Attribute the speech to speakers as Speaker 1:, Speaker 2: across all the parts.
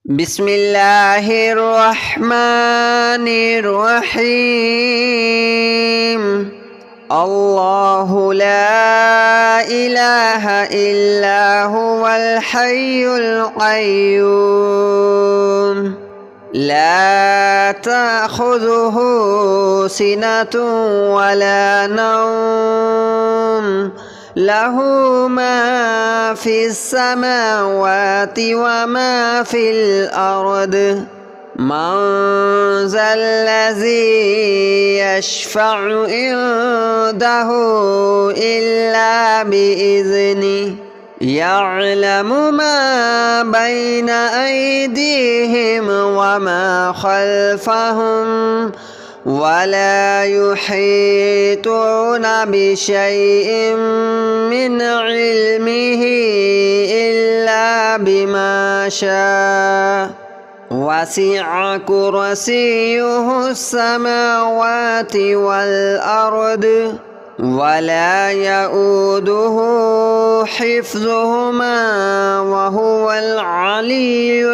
Speaker 1: بسم الله الرحمن الرحيم. الله لا إله إلا هو الحي القيوم لا تأخذه سنة ولا نوم له ما في السماوات وما في الأرض من ذا الذي يشفع عنده إلا بإذنه يعلم ما بين أيديهم وما خلفهم ولا يحيطون بشيء من علمه إلا بما شاء وسع كرسيه السماوات والأرض ولا يؤوده حفظهما وهو العلي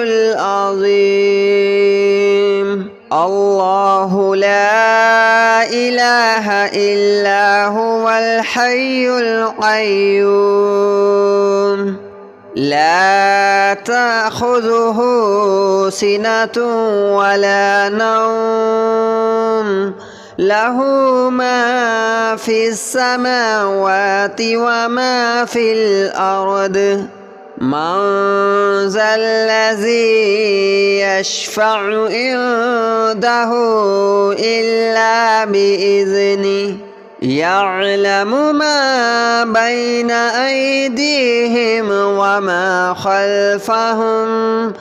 Speaker 1: العظيم. الله لا إله إلا هو الحي القيوم لا تأخذه سنة ولا نوم له ما في السماوات وما في الأرض من ذا الذي يشفع عنده إلا بإذنه يعلم ما بين أيديهم وما خلفهم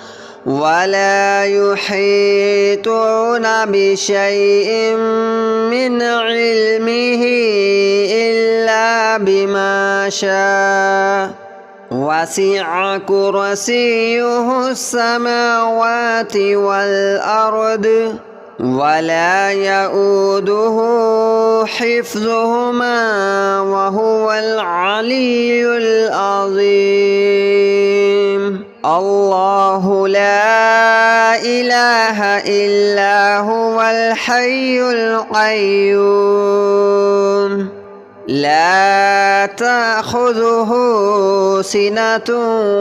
Speaker 1: ولا يحيطون بشيء من علمه إلا بما شاء وسع كرسيه السماوات والأرض ولا يؤوده حفظهما وهو العلي العظيم. الله لا إله إلا هو الحي القيوم لا تأخذه سنة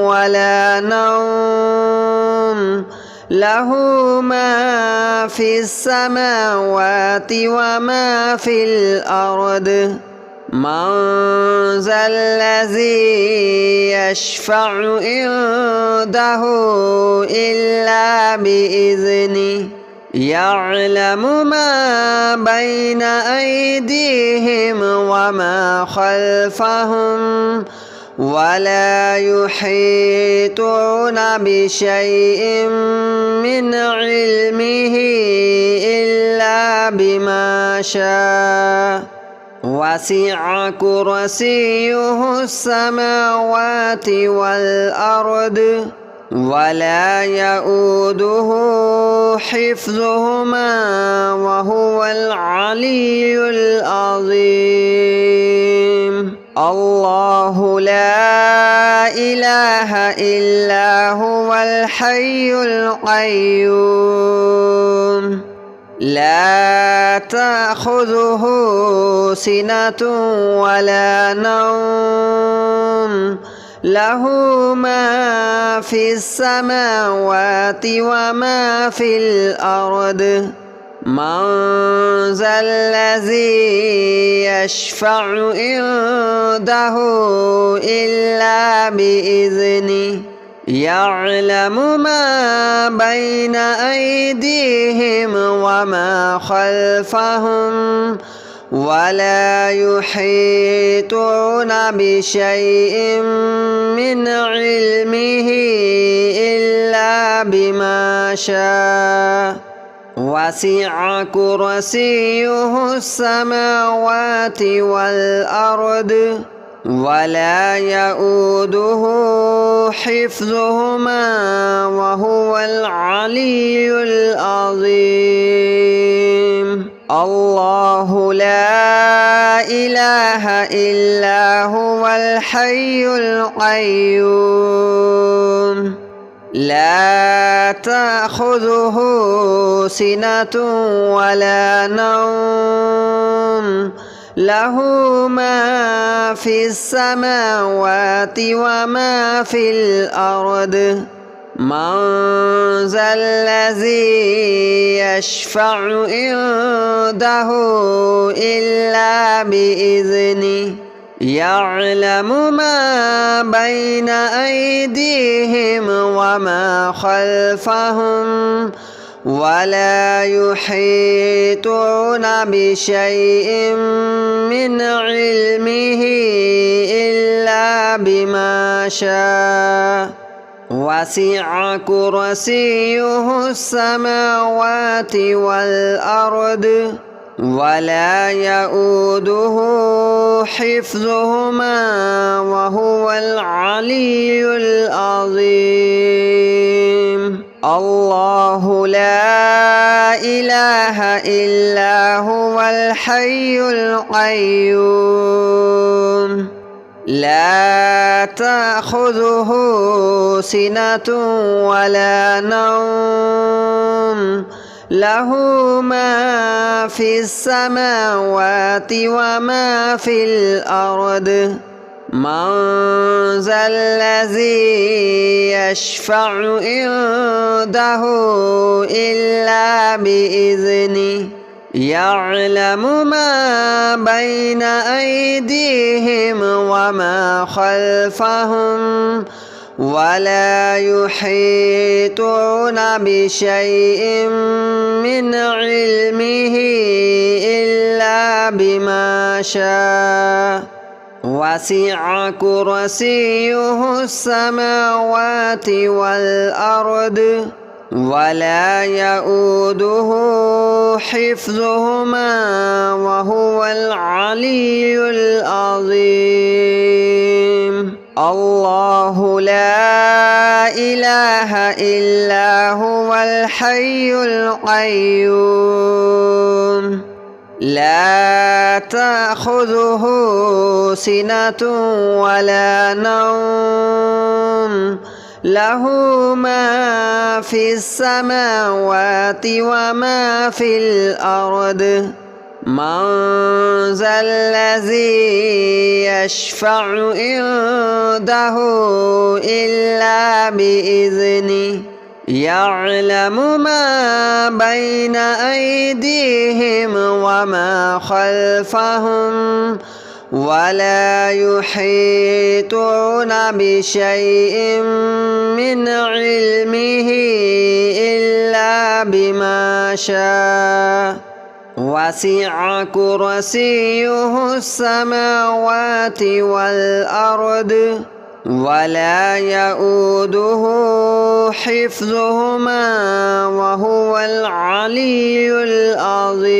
Speaker 1: ولا نوم له ما في السماوات وما في الأرض من ذا الذي يشفع عنده إلا بإذنه يعلم ما بين أيديهم وما خلفهم ولا يحيطون بشيء من علمه إلا بما شاء وسع كرسيه السماوات والأرض ولا يؤوده حفظهما وهو العلي العظيم. الله لا إله إلا هو الحي القيوم لا تأخذه سنة ولا نوم له ما في السماوات وما في الأرض من ذا الذي يشفع عنده إلا بإذنه يعلم ما بين أيديهم وما خلفهم ولا يحيطون بشيء من علمه إلا بما شاء وسع كرسيه السماوات والأرض ولا يؤوده حفظهما وهو العلي العظيم. الله لا إله إلا هو الحي القيوم لا تأخذه سنة ولا نوم له ما في السماوات وما في الأرض من ذا الذي يشفع عنده إلا بإذنه يعلم ما بين أيديهم وما خلفهم ولا يحيطون بشيء من علمه إلا بما شاء وسع كرسيه السماوات والأرض ولا يؤوده حفظهما وهو العلي العظيم الله لا إله إلا هو الحي القيوم لا تأخذه سنة ولا نوم له ما في السماوات وما في الأرض من ذا الذي يشفع عنده إلا بإذنه يعلم ما بين أيديهم وما خلفهم ولا يحيطون بشيء من علمه إلا بما شاء وسع كرسيه السماوات والأرض ولا يؤوده حفظهما وهو العلي العظيم الله لا إله إلا هو الحي القيوم لا تأخذه سنة ولا نوم له ما في السماوات وما في الأرض من ذا الذي يشفع عنده إلا بإذنه يعلم ما بين أيديهم وما خلفهم ولا يحيطون بشيء من علمه إلا بما شاء وسع كرسيه السماوات والأرض ولا يؤوده حفظهما وهو العلي العظيم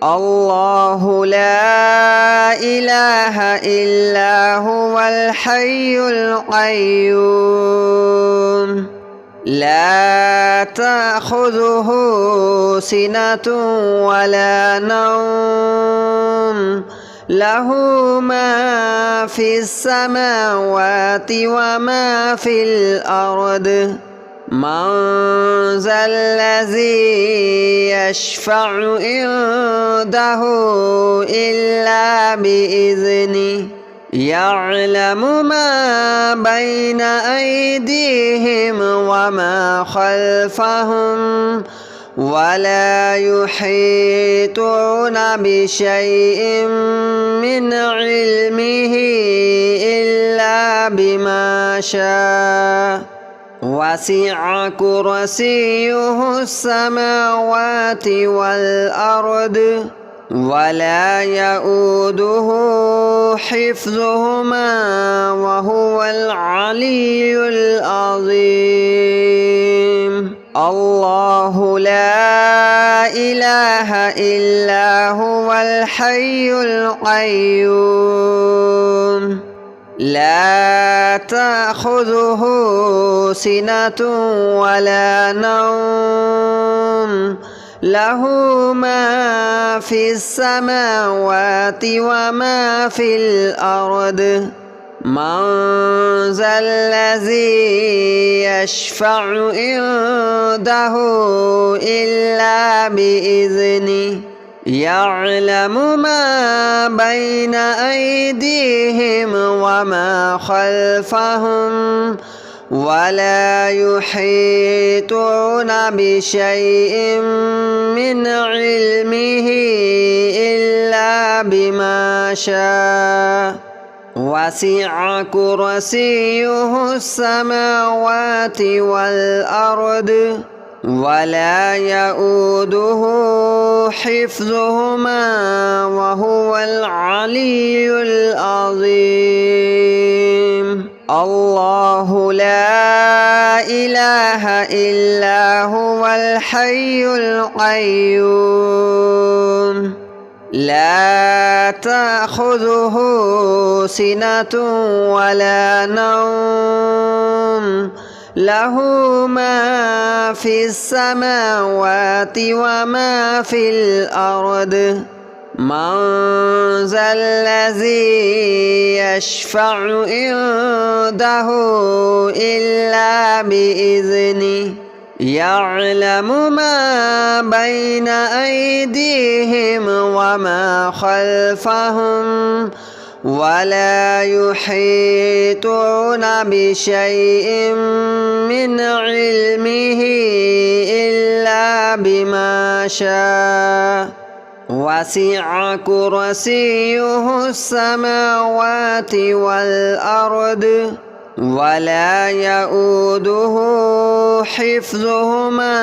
Speaker 1: الله لا إله إلا هو الحي القيوم لا تأخذه سنة ولا نوم له ما في السماوات وما في الأرض من ذا الذي يشفع عنده إلا بإذنه يعلم ما بين أيديهم وما خلفهم ولا يحيطون بشيء من علمه إلا بما شاء وسع كرسيه السماوات والأرض ولا يؤوده حفظهما وهو العلي العظيم الله لا إله إلا هو الحي القيوم لا تأخذه سنة ولا نوم له ما في السماوات وما في الأرض من ذا الذي يشفع عنده إلا بإذنه يعلم ما بين أيديهم وما خلفهم ولا يحيطون بشيء من علمه إلا بما شاء وسع كرسيه السماوات والأرض ولا يؤوده حفظهما وهو العلي العظيم الله لا إله إلا هو الحي القيوم لا تأخذه سنة ولا نوم له ما في السماوات وما في الأرض من ذا الذي يشفع عنده إلا بإذنه يعلم ما بين أيديهم وما خلفهم ولا يحيطون بشيء من علمه إلا بما شاء وسع كرسيه السماوات والأرض ولا يؤوده حفظهما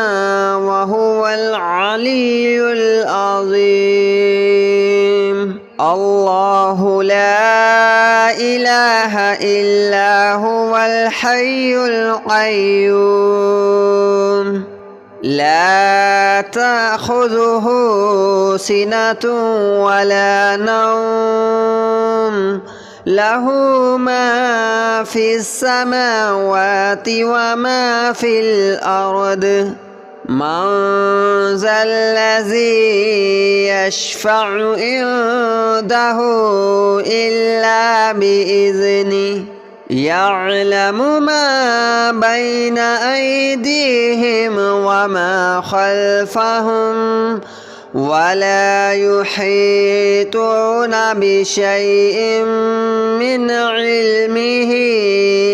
Speaker 1: وهو العلي العظيم الله لا إله إلا هو الحي القيوم لا تأخذه سنة ولا نوم له ما في السماوات وما في الأرض من ذا الذي يشفع عنده إلا بإذنه يعلم ما بين أيديهم وما خلفهم ولا يحيطون بشيء من علمه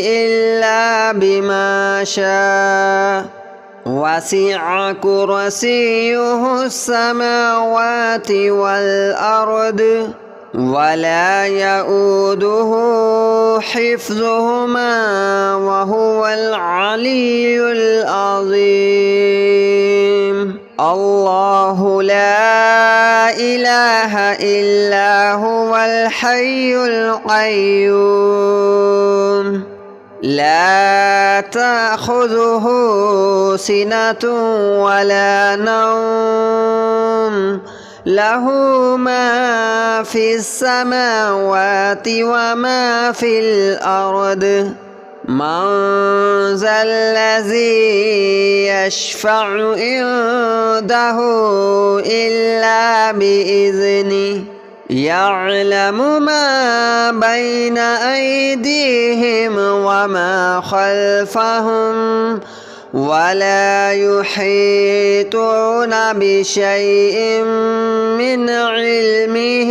Speaker 1: إلا بما شاء وسع كرسيه السماوات والأرض ولا يؤوده حفظهما وهو العلي العظيم الله لا إله إلا هو الحي القيوم لا تأخذه سنة ولا نوم له ما في السماوات وما في الأرض من ذا الذي يشفع عنده إلا بإذنه يعلم ما بين أيديهم وما خلفهم ولا يحيطون بشيء من علمه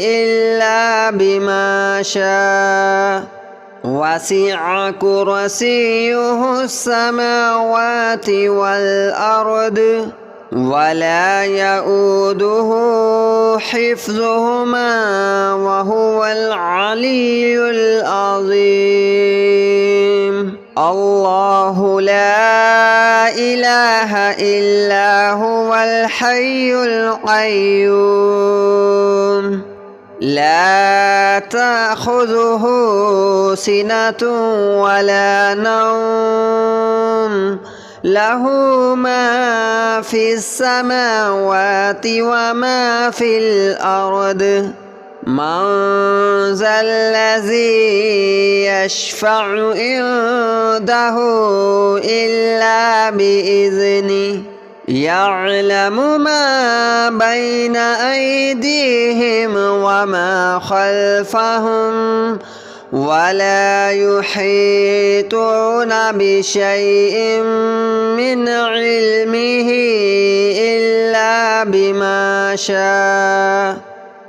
Speaker 1: إلا بما شاء وسع كرسيه السماوات والأرض ولا يؤوده حفظهما وهو العلي العظيم الله لا إله إلا هو الحي القيوم لا تأخذه سنة ولا نوم له ما في السماوات وما في الأرض من ذا الذي يشفع عنده إلا بإذنه يعلم ما بين أيديهم وما خلفهم ولا يحيطون بشيء من علمه إلا بما شاء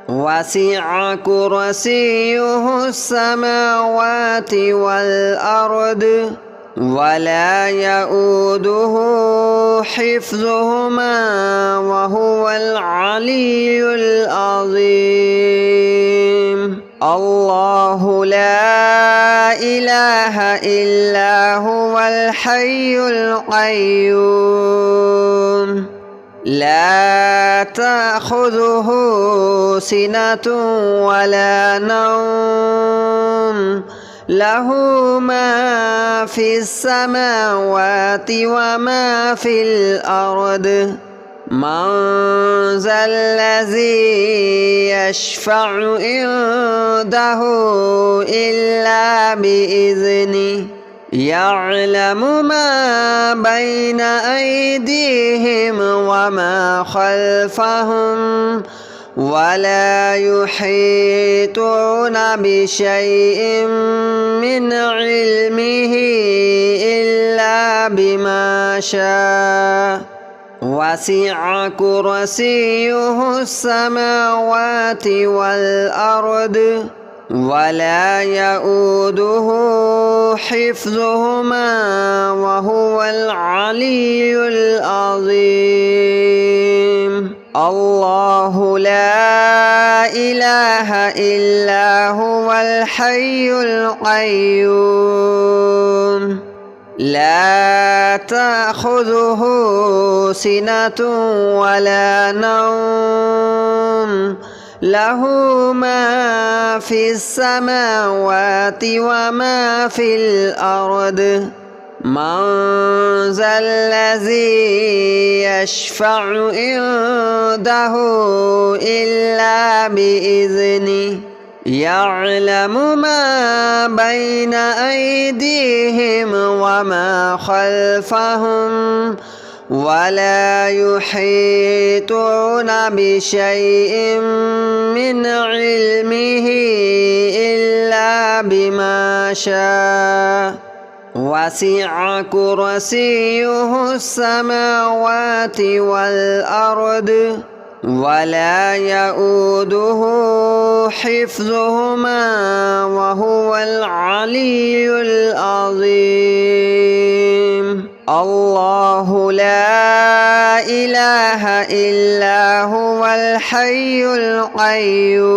Speaker 1: وسع كرسيه السماوات والأرض ولا يؤوده حفظهما وهو العلي العظيم الله لا إله إلا هو الحي القيوم لا تأخذه سنة ولا نوم له ما في السماوات وما في الأرض من ذا الذي يشفع عنده إلا بإذنه يعلم ما بين أيديهم وما خلفهم ولا يحيطون بشيء من علمه إلا بما شاء وسع كرسيه السماوات والأرض ولا يؤوده حفظهما وهو العلي العظيم الله لا إله إلا هو الحي القيوم لا تأخذه سنة ولا نوم له ما في السماوات وما في الأرض من ذا الذي يشفع عنده إلا بإذنه يعلم ما بين أيديهم وما خلفهم ولا يحيطون بشيء من علمه إلا بما شاء وسع كرسيه السماوات والأرض ولا يؤوده حفظهما وهو العلي العظيم الله لا إله إلا هو الحي القيوم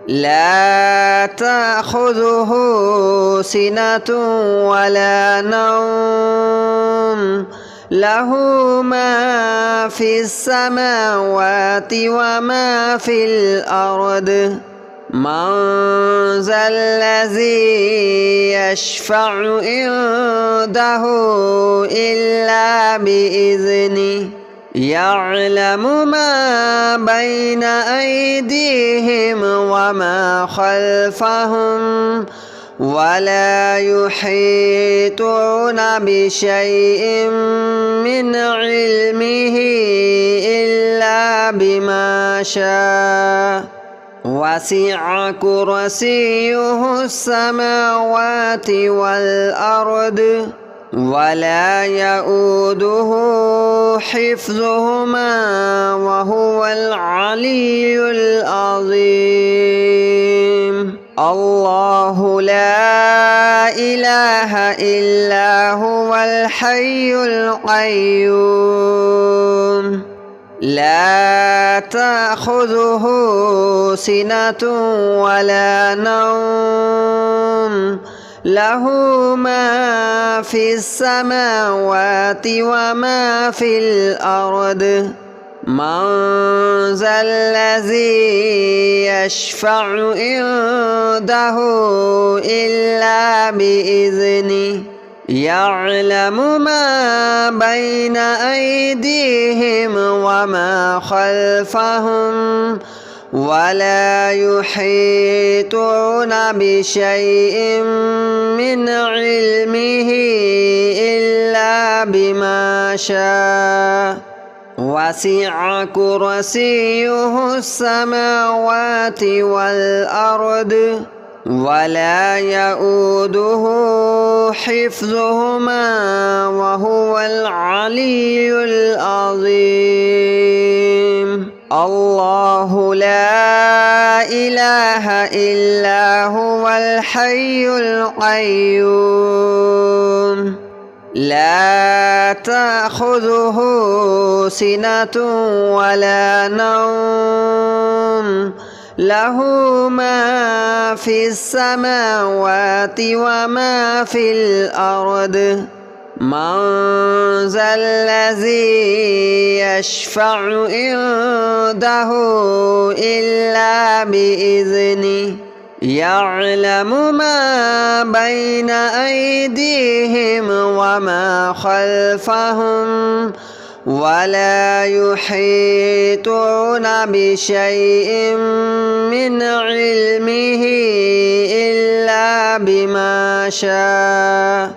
Speaker 1: لا تأخذه سنة ولا نوم له ما في السماوات وما في الأرض من ذا الذي يشفع عنده إلا بإذنه يعلم ما بين أيديهم وما خلفهم ولا يحيطون بشيء من علمه إلا بما شاء وسع كرسيه السماوات والأرض ولا يؤوده حفظهما وهو العلي العظيم الله لا إله إلا هو الحي القيوم لا تأخذه سنة ولا نوم له ما في السماوات وما في الأرض من ذا الذي يشفع عنده إلا بإذنه يعلم ما بين أيديهم وما خلفهم ولا يحيطون بشيء من علمه إلا بما شاء وسع كرسيه السماوات والأرض ولا يؤوده حفظهما وهو العلي العظيم الله لا إله إلا هو الحي القيوم لا تأخذه سنة ولا نوم له ما في السماوات وما في الأرض من ذا الذي يشفع عنده إلا بإذنه يعلم ما بين أيديهم وما خلفهم ولا يحيطون بشيء من علمه إلا بما شاء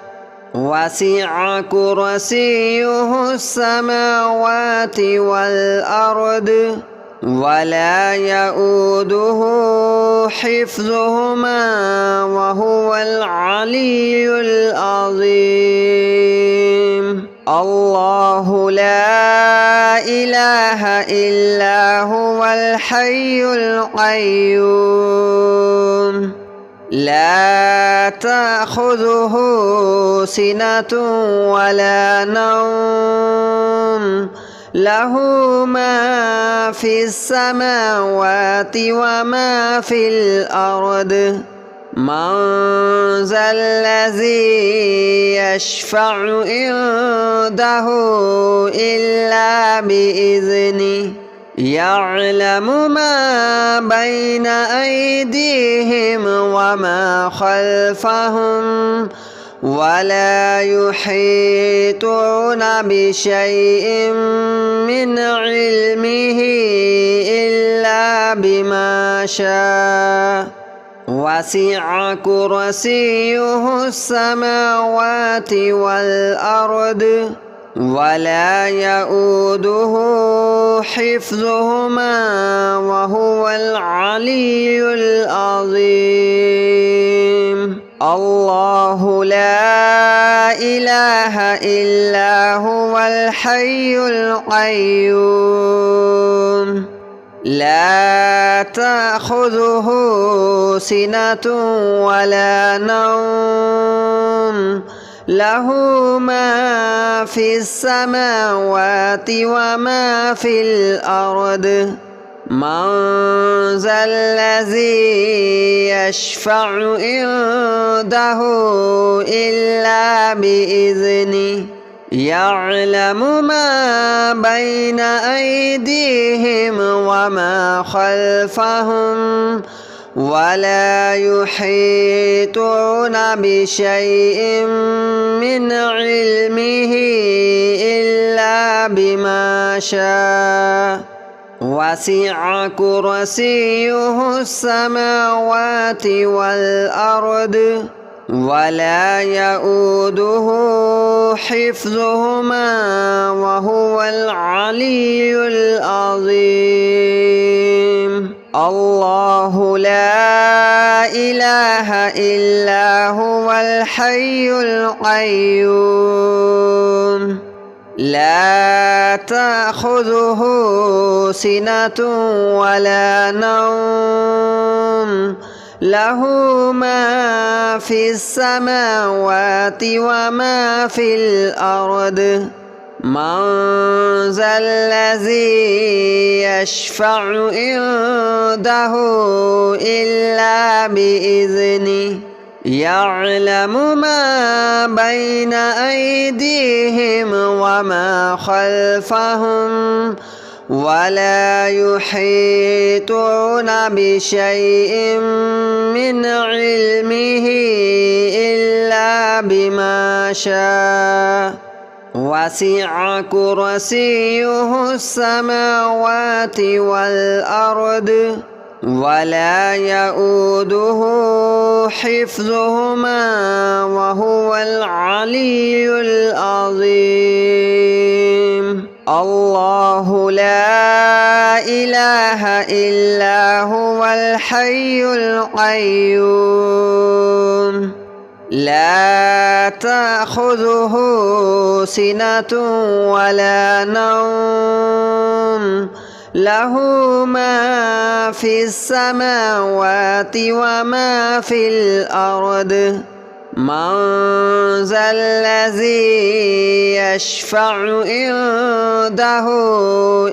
Speaker 1: وسع كرسيه السماوات والأرض ولا يؤوده حفظهما وهو العلي العظيم الله لا إله إلا هو الحي القيوم لا تأخذه سنة ولا نوم له ما في السماوات وما في الأرض من ذا الذي يشفع عنده إلا بإذنه يعلم ما بين أيديهم وما خلفهم ولا يحيطون بشيء من علمه إلا بما شاء وسع كرسيه السماوات والأرض ولا يؤوده حفظهما وهو العلي العظيم الله لا إله إلا هو الحي القيوم لا تأخذه سنة ولا نوم له ما في السماوات وما في الأرض من ذا الذي يشفع عنده إلا بإذنه يعلم ما بين أيديهم وما خلفهم ولا يحيطون بشيء من علمه إلا بما شاء وسع كرسيه السماوات والأرض ولا يؤوده حفظهما وهو العلي العظيم الله لا إله إلا هو الحي القيوم لا تأخذه سنة ولا نوم له ما في السماوات وما في الأرض من ذا الذي يشفع عنده إلا بإذنه يعلم ما بين أيديهم وما خلفهم ولا يحيطون بشيء من علمه إلا بما شاء وسع كرسيه السماوات والأرض ولا يؤوده حفظهما وهو العلي العظيم الله لا إله إلا هو الحي القيوم لا تأخذه سنة ولا نوم له ما في السماوات وما في الأرض من ذا الذي يشفع عنده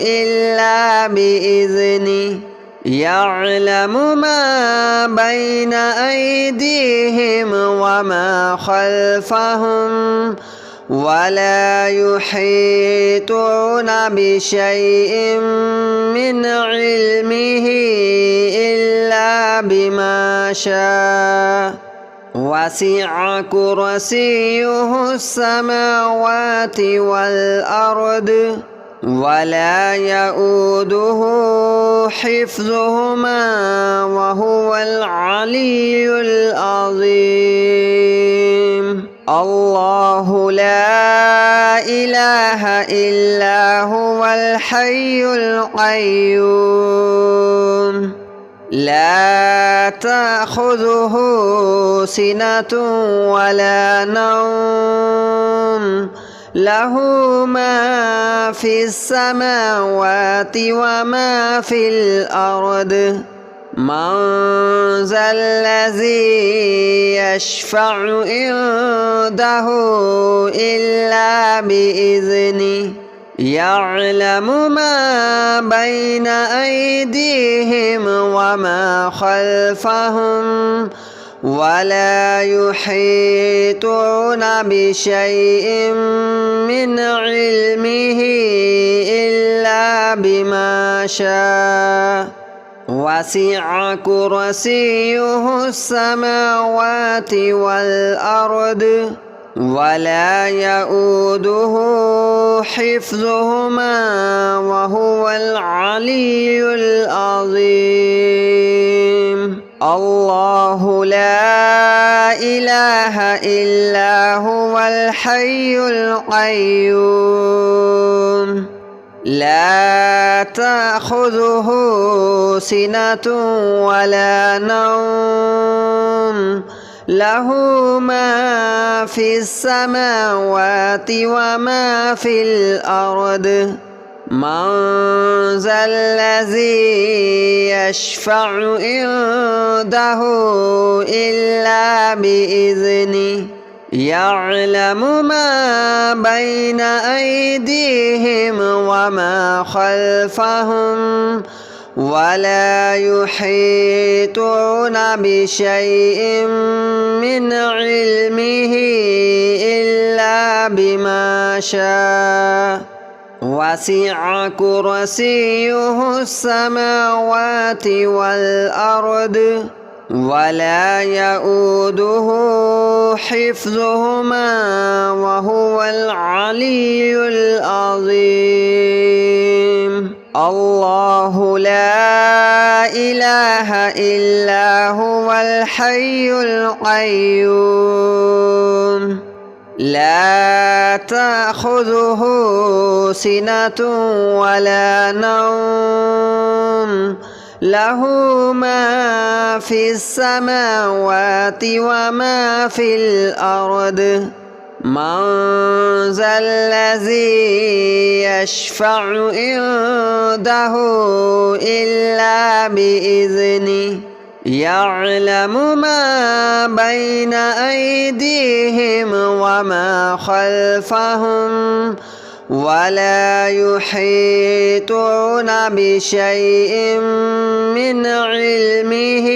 Speaker 1: إلا بإذنه يعلم ما بين أيديهم وما خلفهم ولا يحيطون بشيء من علمه إلا بما شاء وسع كرسيه السماوات والأرض ولا يؤوده حفظهما وهو العلي العظيم الله لا إله إلا هو الحي القيوم لا تأخذه سنة ولا نوم له ما في السماوات وما في الأرض من ذا الذي يشفع عنده إلا بإذنه يعلم ما بين أيديهم وما خلفهم ولا يحيطون بشيء من علمه إلا بما شاء وسع كرسيه السماوات والأرض ولا يؤوده حفظهما وهو العلي العظيم الله لا إله إلا هو الحي القيوم لا تأخذه سنة ولا نوم له ما في السماوات وما في الأرض من ذا الذي يشفع عنده إلا بإذنه يعلم ما بين أيديهم وما خلفهم ولا يحيطون بشيء من علمه إلا بما شاء وسع كرسيه السماوات والأرض ولا يؤوده حفظهما وهو العلي العظيم الله لا إله إلا هو الحي القيوم لا تأخذه سنة ولا نوم له ما في السماوات وما في الأرض من ذا الذي يشفع عنده إلا بإذنه يعلم ما بين أيديهم وما خلفهم ولا يحيطون بشيء من علمه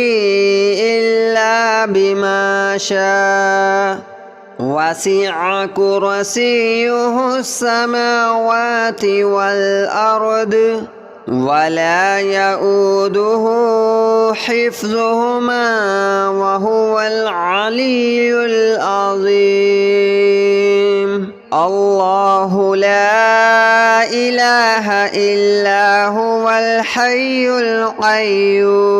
Speaker 1: إلا بما شاء وسع كرسيه السماوات والأرض ولا يؤوده حفظهما وهو العلي العظيم الله لا إله إلا هو الحي القيوم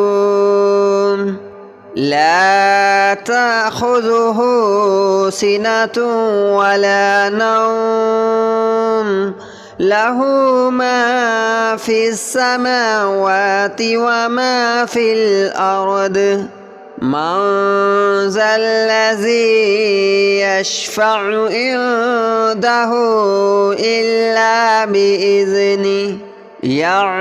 Speaker 1: لا تأخذه سنة ولا نوم له ما في السماوات وما في الأرض من ذا الذي يشفع عنده إلا بإذنه